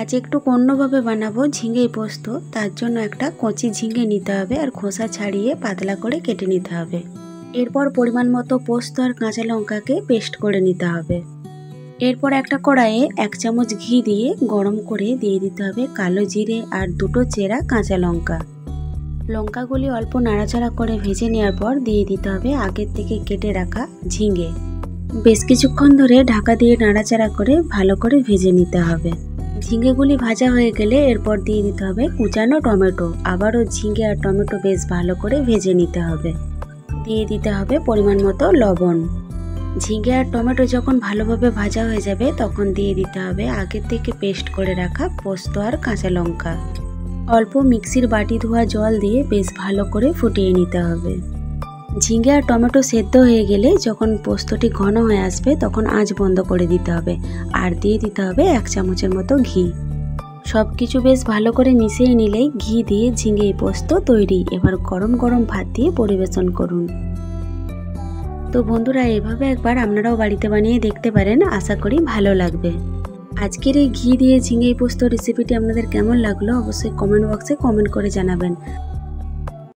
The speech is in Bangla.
আজ একটু অন্যভাবে বানাবো ঝিঙে পোস্ত। তার জন্য একটা কচি ঝিঙে নিতে হবে আর খোসা ছাড়িয়ে পাতলা করে কেটে নিতে হবে। এরপর পরিমাণ মতো পোস্ত আর কাঁচা লঙ্কাকে পেস্ট করে নিতে হবে। এরপর একটা কড়াইয়ে 1 চামচ ঘি দিয়ে গরম করে দিয়ে দিতে হবে কালো জিরে আর 2টো চেরা কাঁচা লঙ্কা। লঙ্কাগুলি অল্প নাড়াচাড়া করে ভেজে নেওয়ার পর দিয়ে দিতে হবে আগের থেকে কেটে রাখা ঝিঙে। বেশ কিছুক্ষণ ধরে ঢাকা দিয়ে নাড়াচাড়া করে ভালো করে ভেজে নিতে হবে। ঝিঙেগুলি ভাজা হয়ে গেলে এরপর দিয়ে দিতে হবে কুচানো টমেটো। আবারও ঝিঙে আর টমেটো বেশ ভালো করে ভেজে নিতে হবে। দিয়ে দিতে হবে পরিমাণ মতো লবণ। ঝিঙে আর টমেটো যখন ভালোভাবে ভাজা হয়ে যাবে তখন দিয়ে দিতে হবে আগের থেকে পেস্ট করে রাখা পোস্ত আর কাঁচা লঙ্কা। অল্প মিক্সির বাটি ধোয়া জল দিয়ে বেশ ভালো করে ফুটিয়ে নিতে হবে। ঝিঙে আর টমেটো সেদ্ধ হয়ে গেলে যখন পোস্তটি ঘন হয়ে আসবে তখন আঁচ বন্ধ করে দিতে হবে আর দিয়ে দিতে হবে 1 চামচের মতো ঘি। সব কিছু বেশ ভালো করে মিশিয়ে নিলেই ঘি দিয়ে ঝিঙে পোস্ত তৈরি। এবার গরম গরম ভাত দিয়ে পরিবেশন করুন। তো বন্ধুরা, এভাবে একবার আপনারাও বাড়িতে বানিয়ে দেখতে পারেন, আশা করি ভালো লাগবে। আজকের এই ঘি দিয়ে ঝিঙে পোস্ত রেসিপিটি আপনাদের কেমন লাগলো অবশ্যই কমেন্ট বক্সে কমেন্ট করে জানাবেন।